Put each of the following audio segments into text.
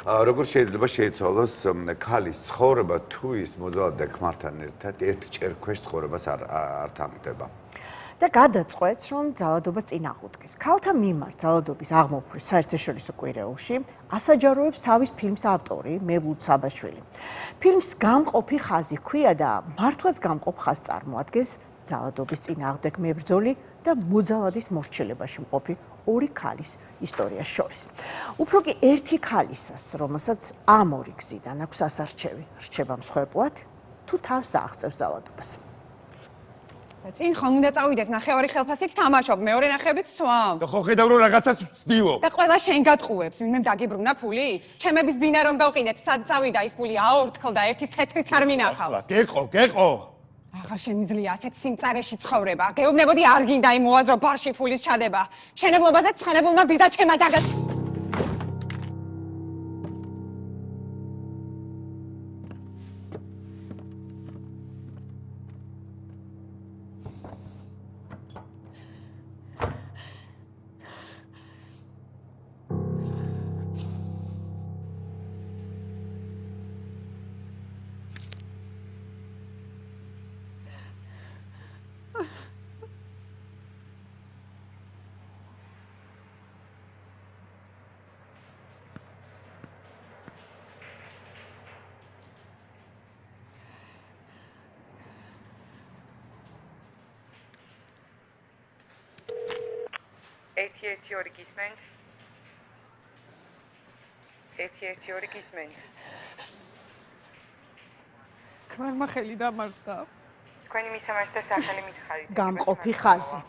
როგორ შეიძლება შეიცვალოს ქალის ცხოვრება თუ ის მოძალად და ქმართან ერთად ერთ ჭერქვეშ ცხოვრებას არ თანხდება. და გადაწყვეტს, რომ ძალადობას წინ აღუდგეს. ქალთა მიმართ ძალადობის აღმოფხვრის საერთაშორისო კვირეულში ასაჯაროებს თავის ფილმს ავტორი მევლუდ საბაშვილი. ფილმს გამყოფი ხაზი ჰქვია და მართლაც გამყოფ ხაზს წარმოადგენს ძალადობის წინააღმდეგ მებრძოლი და მოძალადის მოსჩელებაში მყოფი ორი ქალის ისტორიას შორის. უფრო კი ერთი ქალისას, რომელსაც ამ ორი გზიდან აქვს ასარჩევი, რჩება მსხვერპლად, თუ თავს დააღწევს ძალადობას. წინ ხომ უნდა წავიდეს ნახევარი ხელფასით თამაშობ, მეორე ნახევრით სვამ. და ხო ხედავ რომ რაღაცას ვცდილობ. და ყველა შენ გატყუებს, ვინმე დაგიბრუნა ფული? ჩემების ბინა რომ გავყიდეთ, სად წავიდა ის ფული აორთქლდა, ერთი თეთრიც არ მინახავს. გეყო. აღარ შემიძლია ასეთ სიმწარეში ცხოვრება. გეუბნებოდი არ გინდა იმ მოაზრო ბარში ფულის ჩადება. შენებლობაზე ცხენებულმა ბიზა ჩემა დაგა. ერთი გისმენთ? ერთი გისმენთ? ქმარმა ხელი დამარცხდა. თქვენი მისამართი და სახელი მითხარით. გამყოფი ხაზი.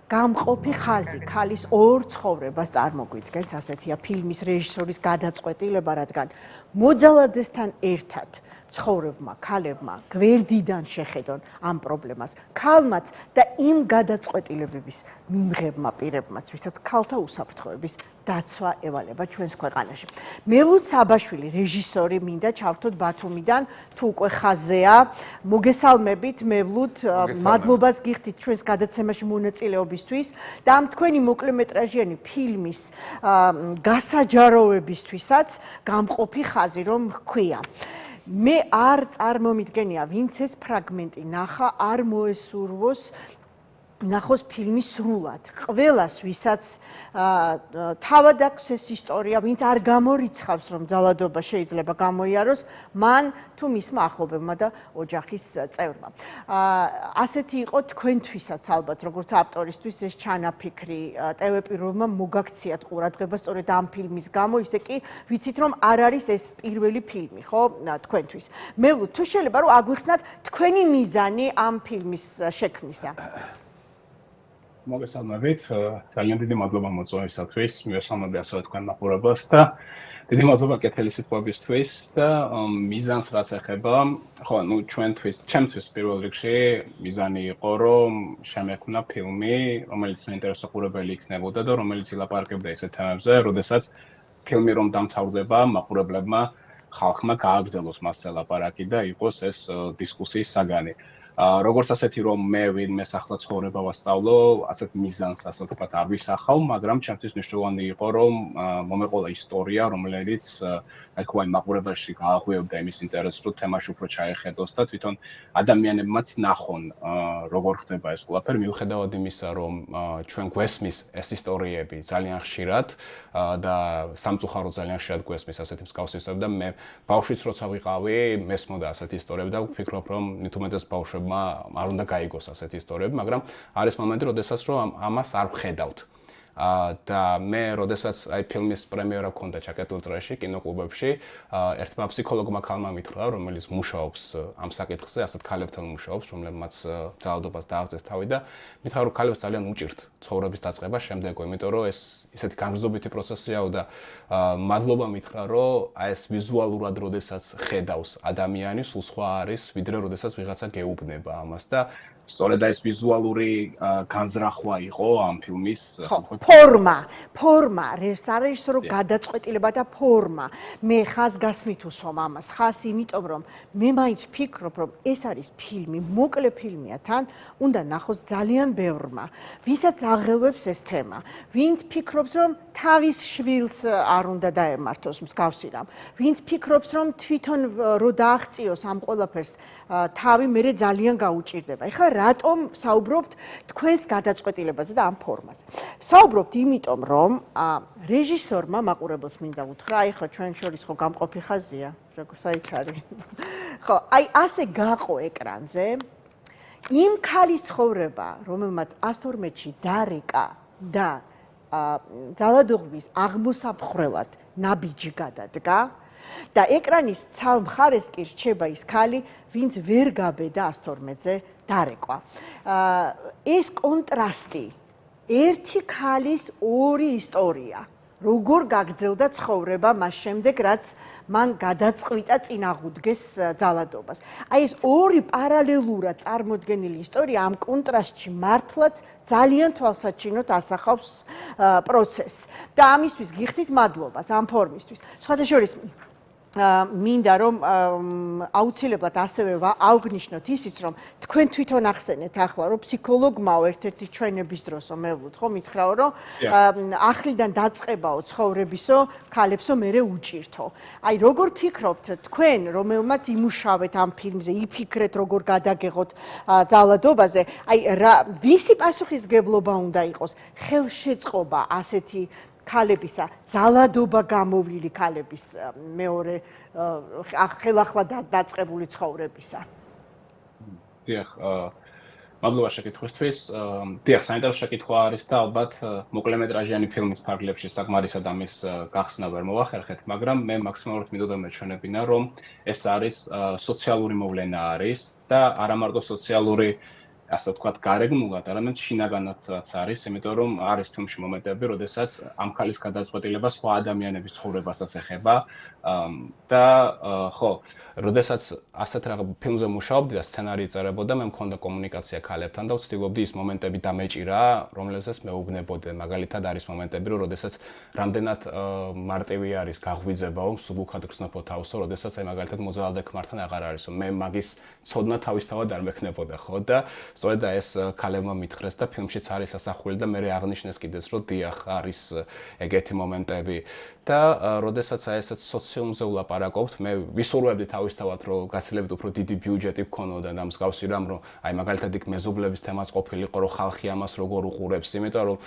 გამყოფი ხაზი ქალის ორ ცხოვრებას წარმოგვიდგენს, ასეთია ფილმის რეჟისორის გადაწყვეტილება, რადგან მოძალაძესთან ერთად ცხოვრებმა ქალებმა გვერდიდან შეხედონ ამ პრობლემას, ქალმაც და იმ გადაწყვეტილებების მიმღებმა პირებმაც, ვისაც ქალთა უსაფრთხოების დაცვა ევალება ჩვენს ქვეყანაში. მევლუდ საბაშვილი რეჟისორი მინდა ჩავთოთ ბათუმიდან, თუ უკვე ხაზზეა. მოგესალმებით მევლუდ, მადლობას გიხდით ჩვენს გადაცემაში მონაწილეობისთვის და ამ თქვენი მოკლემეტრაჟიანი ფილმის გასაჯაროებისთვისაც გამყოფი ხაზი რომ ჰქვია. მე არ წარმომიდგენია, ვინც ეს ფრაგმენტი ნახა, არ მოესურვოს ნახოს ფილმი სრულად. ყველას, ვისაც თავად აქვს ეს ისტორია, ვინც არ გამორიცხავს, რომ ძალადობა შეიძლება გამოიაროს, მან თუ მისმა ახლობელმა და ოჯახის წევრმა. ასეთი იყო თქვენთვისაც ალბათ, როგორც ავტორისთვის ეს ჩანაფიქრი, ტელეპიროლებმა მოგაქციათ ყურადღება სწორედ ამ ფილმის გამო, ისე კი ვიცით, რომ არ არის ეს პირველი ფილმი, ხო, თქვენთვის. მელუდ, თუ შეიძლება რომ აგვიხსნათ თქვენი მიზანი ამ ფილმის შექმნისა. მოგესალმებით, ძალიან დიდი მადლობა მოწვევისათვის, მივესალმები ასევე თქვენ მაყურებელს და დიდი მადლობა კეთილი სიტყვებისთვის და მიზანს რაც ეხება, ხო, ჩვენთვის, ჩემთვის პირველ რიგში მიზანი იყო, რომ შემექმნა ფილმი, რომელიც საინტერესო ყურებელი იქნებოდა და რომელიც ილაპარაკებდა ისეთ თემებზე, როდესაც ფილმი რომ დამთავრდება, მაყურებლებმა ხალხმა გააგრძელოს მასზე ლაპარაკი და იყოს ეს დისკუსიის საგანი. როგორც ასეთი რომ მე ვინმე ახლა ცხოვრება ვასწავლო, ასეთ მიზანს ასე ვთქვათ არ ვისახავ, მაგრამ ჩემთვის მნიშვნელოვანი იყო რომ მომეყოლა ისტორია, რომელიც აი ხო მაყურებელში გააღვიებდა იმის ინტერესს, რომ თემაში უფრო ჩაეხედოს და თვითონ ადამიანებმაც ნახონ როგორ ხდება ეს ყველაფერი, მიუხედავად იმისა, რომ ჩვენ გვესმის ეს ისტორიები ძალიან ხშირად და სამწუხარო ძალიან ხშირად გვესმის ასეთი მსგავსი ისტორიები და მე ბავშვიც როცა ვიყავი, მესმოდა ასეთი ისტორიები და ვფიქრობ რომ ნითუმეტეს ბავშვები არ უნდა გაიგოს ასეთი ისტორიები, მაგრამ არის მომენტი, როდესაც რომ ამას არ ვხედავთ. და მე როდესაც აი ფილმის პრემიერა ჰქონდა ჩაკეტილ წრეში, კინოკლუბებში, ერთმა ფსიქოლოგმა ქალმა მითხრა, რომელიც მუშაობს ამ საკითხზე, ასეთ ქალებთან მუშაობს, რომლებმაც ძალადობას დააღწეს თავი და მითხრა, რომ ქალებს ძალიან უჭირთ ცხოვრების დაწყება შემდეგო, იმიტომ რომ ეს ისეთი განგრძობითი პროცესიაო და მადლობა მითხრა, რომ აი ეს ვიზუალურად როდესაც ხედავს ადამიანი, სულ სხვა არის, ვიდრე როდესაც ვიღაცა გეუბნება ამას და სწორედ ეს ვიზუალური განზრახვა იყო ამ ფილმის ფორმა, სარეჟისორო გადაწყვეტილება და ფორმა. მე ხას გასმით უსვამ ამას, ხას იმიტომ რომ მე მაინც ვფიქრობ, რომ ეს არის ფილმი, მოკლე ფილმია თან, უნდა ნახოს ძალიან ბევრმა, ვისაც აღელვებს ეს თემა, ვინც ფიქრობს, რომ თავის შვილს არ უნდა დაემართოს მსგავსი რამ, ვინც ფიქრობს, რომ თვითონ რო დააღწიოს ამ ყველაფერს თავი მერე ძალიან გაუჭირდება. ეხლა რატომ ვსაუბრობთ თქვენს გადაწყვეტილებაზე და ამ ფორმაზე? ვსაუბრობთ იმიტომ, რომ რეჟისორმა მაყურებელს მინდა უთხრა, აი ხა ჩვენ შორის ხო გამყოფი ხაზია, როგორ საით არის. ხო, აი ასე გაყო ეკრანზე იმ ქალის ცხოვრება, რომელმაც 112-ში დარეკა და ძალადობის აღმოსაფხრელად ნაბიჯი გადადგა და ეკრანის ცალ მხარეს კი რჩება ის ქალი, ვინც ვერ გაბედა 112-ზე დარეკვა. ეს კონტრასტი, ერთი ქალის ორი ისტორია, როგორ გაგრძელდა ცხოვრება მას შემდეგ, რაც მან გადაწყვიტა წინაღუდგეს ძალადობას. აი ეს ორი პარალელურად წარმოდგენილი ისტორია ამ კონტრასტში მართლაც ძალიან თვალსაჩინოდ ასახავს პროცესს. და ამისთვის გიხდით მადლობას ამ ფორმისთვის. სხვათა შორის მინდა რომ აუცილებლად ასევე ავგნიშნოთ ისიც რომ თქვენ თვითონ ახსენეთ ახლა რომ ფსიქოლოგმაო ერთ-ერთი ჩვენების დროსო მევლუთ ხო მითხრაო რომ ახლიდან დაწყებაო ცხოვრებისო ქალებსო მერე უჭირთო. აი როგორ ფიქრობთ თქვენ რომელმაც იმუშავეთ ამ ფილმზე იფიქრეთ როგორ გადაგეღოთ ძალადობაზე აი ვისი პასუხისგებლობა უნდა იყოს ხელშეწყობა ასეთი ქალებისა ძალადობა გამოვლილი ქალების მეორე ხელახლა დაწყებული ცხოვრებისა. დიახ, მადლობა შეკითხვისთვის. დიახ, საინტერესო შეკითხვა არის და ალბათ მოკლემეტრაჟიანი ფილმის ფარგლებში საკმარისად ამის გახსნა ვერ მოვახერხეთ, მაგრამ მე მაქსიმალურად მინდოდა მეჩვენებინა, რომ ეს არის სოციალური მოვლენა არის და არა მარტო სოციალური ასე ვთქვათ, გარეგნულად, არამედ შინაგანადაც არის, იმიტომ რომ არის ფილმში მომენტები, როდესაც ამ ქალის გადაწყვეტილება სხვა ადამიანების ცხოვრებასაც ეხება და ხო, როდესაც ასეთ რაღაც ფილმზე მუშაობდი და სცენარი წერებოდა, მე მქონდა კომუნიკაცია ქალებთან და ვცდილობდი ის მომენტები დამეჭირა, რომელსაც მეუბნებოდი. მაგალითად არის მომენტები, რომ როდესაც რამდენად მარტივი არის გაღვიძებაო, მსუბუქად გრძნობო თავსო, როდესაც აი მაგალითად მოძალადე ქმართან აღარ არის, მე მაგის ცოდნა თავისთავად არ მექნებოდა, ხო და სწორედ ეს ქალებმა მითხრეს და ფილმშიც არის ასახული და მე აღნიშნეს კიდეც რომ დიახ არის ეგეთი მომენტები და როდესაც აი ესეც სოციუმზე ვლაპარაკობთ მე ვისურვებდი თავისთავად რომ გაცილებით უფრო დიდი ბიუჯეტი გქონოდა და მსგავსი რამ რომ აი მაგალითად იქ მეზობლების თემაც ყოფილიყო რომ ხალხი ამას როგორ უყურებს იმიტომ რომ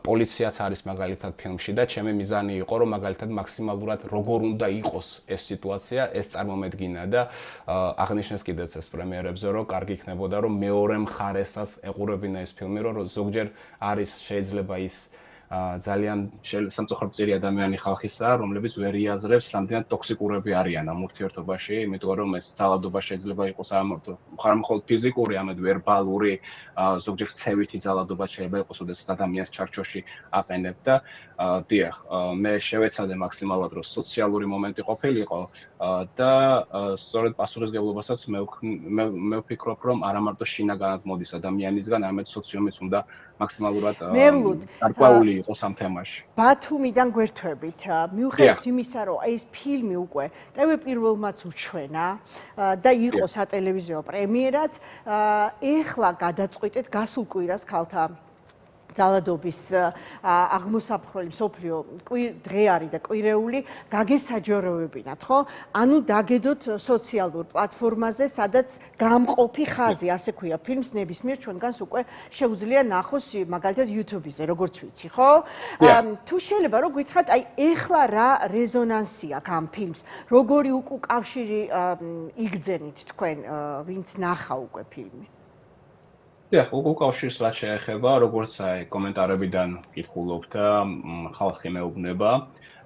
პოლიციაც არის მაგალითად ფილმში და ჩემი მიზანი იყო რომ მაგალითად მაქსიმალურად როგორ უნდა იყოს ეს სიტუაცია ეს წარმომედგინა და აღნიშნეს კიდეც ეს პრემიერებზე რომ კარგი იქნებოდა რომ მეორე მხარესაც ეყურებინა ეს ფილმი, რომ ზოგჯერ არის შეიძლება ის ძალიან სამწუხაროდ ადამიანი ხალხისა, რომლებიც ვერ იაზრებს, რამდენად ტოქსიკურები არიან ამ ურთიერთობაში, იმიტომ რომ ეს ძალადობა შეიძლება იყოს არა მხოლოდ ფიზიკური, არამედ ვერბალური, ზოგჯერ ქცევითი ძალადობა შეიძლება იყოს, როდესაც ადამიანს ჩარჩოში აყენებ და დიახ, მე შევეცადე მაქსიმალურად რომ სოციალური მომენტი ყოფილიყო და სწორედ პასუხისმგებლობასაც მე ვფიქრობ, რომ არა მარტო შინაგანად მოდის ადამიანისგან, არამედ სოციუმიც უნდა მაქსიმალურად გარკვეული იყოს ამ თემაში. ბათუმიდან გვერდთვებით, მიუხედავად იმისა, რომ ეს ფილმი უკვე ტევ პირველმაც უჩვენა და იყო სატელევიზიო პრემიერაც, ეხლა გადაწყვიტეთ გასულ კვირას ქალთა ძალადობის აღმოსაფხრელი მსოფლიო დღე არის და კვირეული გაგესაჯაროებინათ, ხო? ანუ დაგედოთ სოციალურ პლატფორმაზე, სადაც გამყოფი ხაზი, ასე ქვია, ფილმს ნებისმიერ ჩვენგანს უკვე შეუძლია ნახოს მაგალითად YouTube-ზე, როგორც ვიცი, ხო? თუ შეიძლება რომ გითხრათ, აი ეხლა რა რეზონანსი აქვს ამ ფილმს? როგორი უკავშირი იგრძენით თქვენ, ვინც ნახა უკვე ფილმი? დიახ, უკავშირს რაც შეეხება, როგორც აი კომენტარებიდან კითხულობ და ხალხი მეუბნება,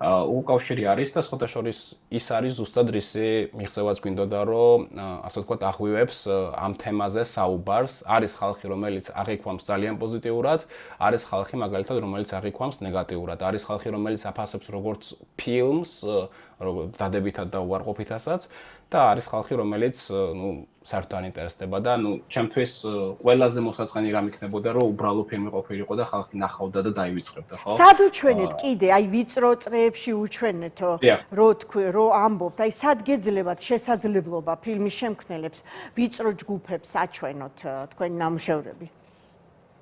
უკავშირი არის და სხვათა შორის ის არის ზუსტად რისი მიღწევაც გვინდოდა რომ ასე ვთქვათ აღვივებს ამ თემაზე საუბარს არის ხალხი რომელიც აღიქვამს ძალიან პოზიტიურად არის ხალხი მაგალითად რომელიც აღიქვამს ნეგატიურად არის ხალხი რომელიც აფასებს როგორც ფილმს დადებითად და უარყოფითასაც და არის ხალხი რომელიც საერთოდ არ ინტერესდება და ჩემთვის ყველაზე მოსაწყენი რამ იქნებოდა რომ უბრალო ფილმი ყოფილიყო და ხალხი ნახავდა და დაივიწყებდა ხო სად უჩვენეთ კიდე აი ვიწრო წრეებში უჩვენეთო რო თქვი რო ამბობთ აი სად გეძლებათ შესაძლებლობა ფილმის შემქმნელებს ვიწრო ჯგუფებს აჩვენოთ თქვენი ნამუშევრები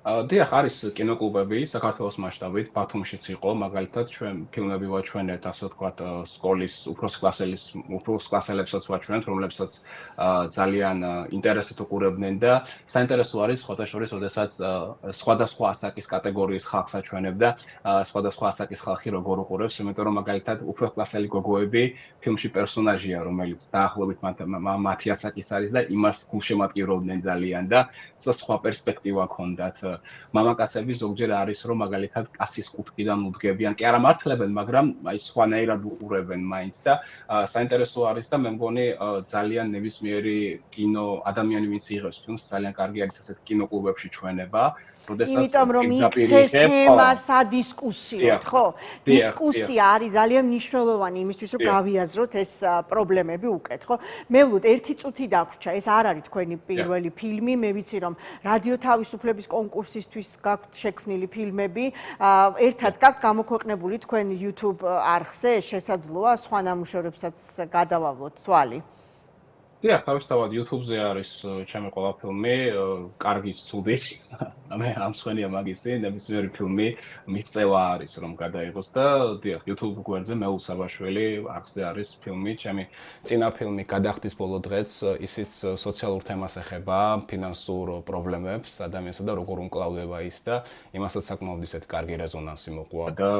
დიახ, არის კინოკლუბები საქართველოს მასშტაბით, ბათუმშიც იყო, მაგალითად, ჩვენ ფილმები ვაჩვენეთ, ასე ვთქვათ, სკოლის უფროს კლასელებსაც ვაჩვენეთ, რომლებსაც ძალიან ინტერესით უყურებდნენ და საინტერესო არის სხვათა შორის, როდესაც სხვადასხვა ასაკის კატეგორიის ხალხს აჩვენებ და სხვადასხვა ასაკის ხალხი როგორ უყურებს, იმიტომ რომ მაგალითად უფროს კლასელი გოგოები ფილმში პერსონაჟია, რომელიც დაახლოებით მათი ასაკის არის და იმას გულშემატკივრობდნენ ძალიან და სხვა პერსპექტივა ჰქონდათ. მამაკაცები ზოგჯერ არის რომ მაგალითად კასის კუთხიდან უდგებიან, კი არა მართლებენ, მაგრამ აი სხვანაირად უყურებენ მაინც და საინტერესო არის და მე მგონი ძალიან ნებისმიერი კინო ადამიანი ვინც იღებს ფილმს, ძალიან კარგი არის ასეთ კინოკლუბებში ჩვენება. იმიტომ რომ იქცეს თემა სადისკუსიოდ, ხო? დისკუსია არის ძალიან მნიშვნელოვანი იმისთვის, რომ გავიაზროთ ეს პრობლემები უკეთ, ხო? მე ვლოდ ერთი წუთი დაგვრჩა, ეს არ არის თქვენი პირველი ფილმი, მე ვიცი რომ რადიო თავისუფლების კონკურსისთვის გაქვთ შექმნილი ფილმები, ერთად გაქვთ გამოქვეყნებული თქვენ YouTube არხზე, შესაძლოა სხვა ნამუშევრებსაც გადავავლოთ თვალი. დიახ, თავისთავად YouTube-ზე არის ჩემი ყველა ფილმი, კარგის ცუდის. მე ამ სხვენია მაგისი, ნებისმიერი ფილმი მიღწევა არის რომ გადაიღოს და დიახ, YouTube გვერდზე მეულ საბაშვილი არხზე არის ფილმი, ჩემი წინა ფილმი გადახდის ბოლო დღეს, ისიც სოციალურ თემას ეხება, ფინანსურ პრობლემებს ადამიანსა და როგორ უმკლავდება ის და იმასაც საკმაოდ ისეთი კარგი რეზონანსი მოყვა და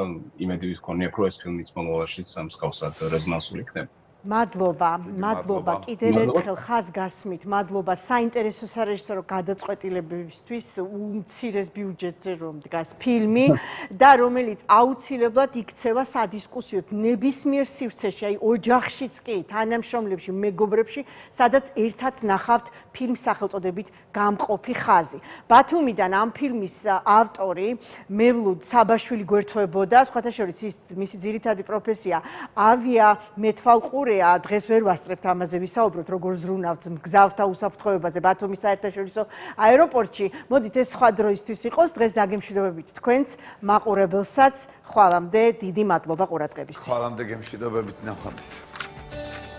იმედი ვქონია რომ ეს ფილმიც მომავალშიც მსგავსად რეზონანსული იქნება. მადლობა კიდევ ერთხელ ხაზგასმით, მადლობა საინტერესო სარეჟისორო გადაწყვეტილებებისთვის უმცირეს ბიუჯეტზე რომ დგას ფილმი და რომელიც აუცილებლად იქცევა სადისკუსიოდ ნებისმიერ სივრცეში, აი ოჯახშიც კი, თანამშრომლებში, მეგობრებში, სადაც ერთად ნახავთ ფილმს სახელწოდებით გამყოფი ხაზი. ბათუმიდან ამ ფილმის ავტორი მევლუდ საბაშვილი გვერდთვებოდა, სხვათა შორის მისი ძირითადი პროფესია ავიამეთვალყურე დღეს ვერ ვასწრებთ ამაზე ვისაუბროთ, როგორ ზრუნავთ მგზავრთა უსაფრთხოებაზე ბათუმის საერთაშორისო აეროპორტში. მოდით ეს სხვა დროისთვის იყოს, დღეს დაგემშვიდობებით თქვენს მაყურებელსაც. ხვალამდე დიდი მადლობა ყურადღებისთვის. ხვალამდე გემშვიდობებით ნახვამდის.